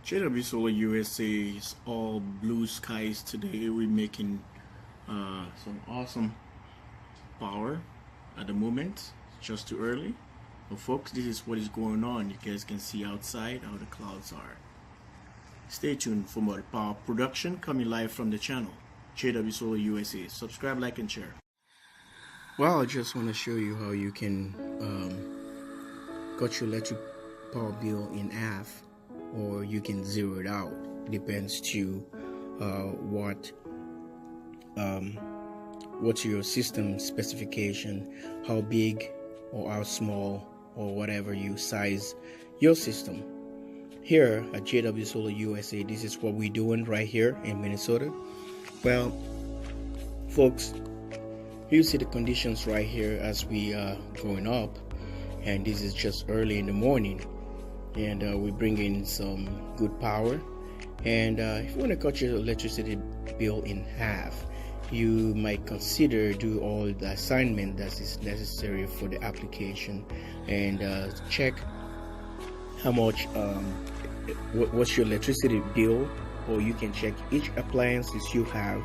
JW Solar USA's all blue skies today. We're making some awesome power at the moment. It's just too early. But folks, this is what is going on. You guys can see outside how the clouds are. Stay tuned for more power production coming live from the channel. JW Solar USA. Subscribe, like, and share. Well, I just want to show you how you can cut your electric power bill in half, or you can zero it out. It depends to what's your system specification, how big or how small or whatever you size your system. Here at JW Solar USA, this is what we're doing right here in Minnesota. Well, folks, you see the conditions right here as we are going up, and this is just early in the morning, and we bring in some good power. And if you want to cut your electricity bill in half, you might consider do all the assignment that is necessary for the application, and check how much what's your electricity bill, or you can check each appliances you have,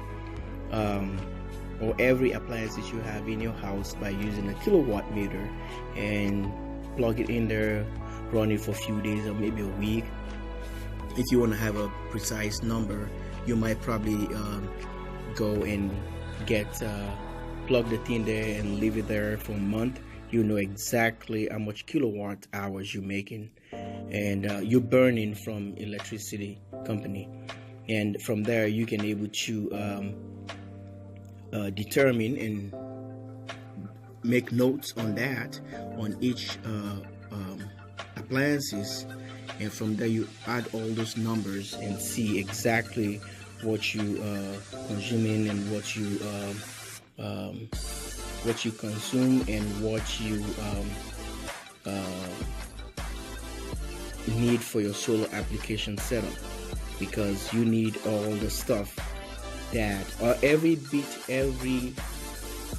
or every appliance that you have in your house by using a kilowatt meter, and plug it in there, run it for a few days or maybe a week. If you want to have a precise number, you might probably go and get plug the thing there and leave it there for a month. You know exactly how much kilowatt hours you're making, and you're burning from electricity company. And from there you can able to determine and make notes on that on each appliances, and from there you add all those numbers and see exactly what you consuming, and what you consume, and what you need for your solar application setup, because you need all the stuff that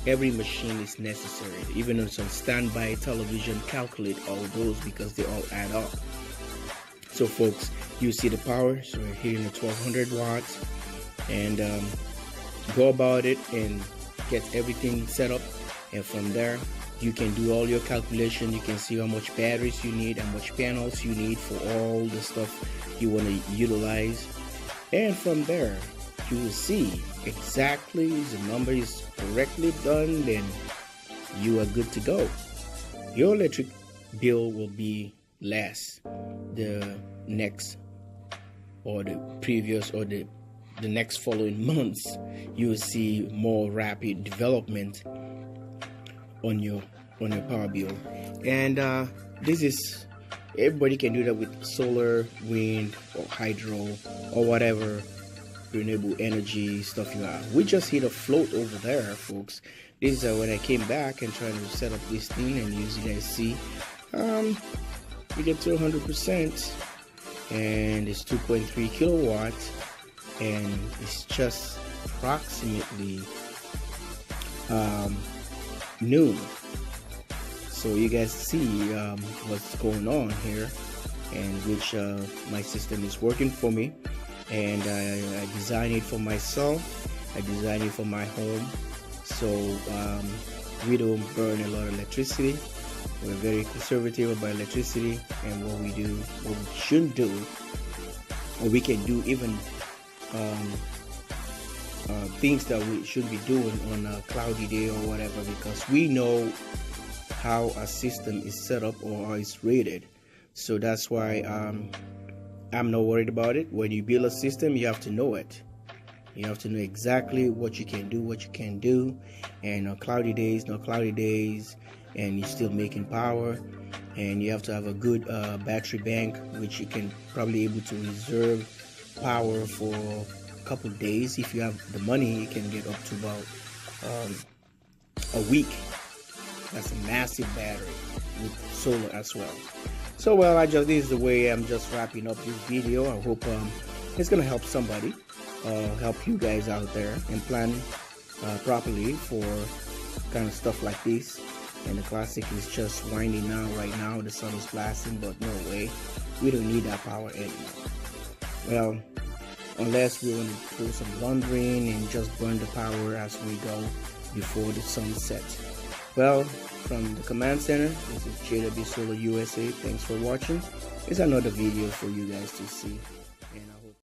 every machine is necessary. Even on some standby television, calculate all those because they all add up. So folks, you see the power, so we're hitting the 1200 watts, and go about it and get everything set up, and from there you can do all your calculation. You can see how much batteries you need, how much panels you need for all the stuff you want to utilize, and from there you will see exactly the number is correctly done, then you are good to go. Your electric bill will be less the next or the previous or the next following months. You will see more rapid development on your power bill. And this is, everybody can do that with solar, wind, or hydro, or whatever renewable energy stuff you have. We just hit a float over there, folks. This is when I came back and trying to set up this thing, and as you guys see, we get to 100%, and it's 2.3 kilowatts, and it's just approximately noon. So you guys see what's going on here, and which my system is working for me, and I designed it for myself. I designed it for my home, so we don't burn a lot of electricity. We're very conservative about electricity, and what we do, what we shouldn't do, or we can do even things that we shouldn't be doing on a cloudy day or whatever, because we know how our system is set up or how it's rated. So that's why I'm not worried about it. When you build a system, you have to know it. You have to know exactly what you can do, what you can't do, and on cloudy days, no cloudy days, and you're still making power. And you have to have a good battery bank, which you can probably able to reserve power for a couple of days. If you have the money, you can get up to about a week. That's a massive battery with solar as well. So well, this is the way I'm just wrapping up this video. I hope it's gonna help somebody, help you guys out there, and plan properly for kind of stuff like this. And the classic is just winding down right now. The sun is blasting, but no way, we don't need that power anymore. Well, unless we want to do some laundering and just burn the power as we go before the sun sets. Well, from the command center, this is JW Solar USA. Thanks for watching. It's another video for you guys to see.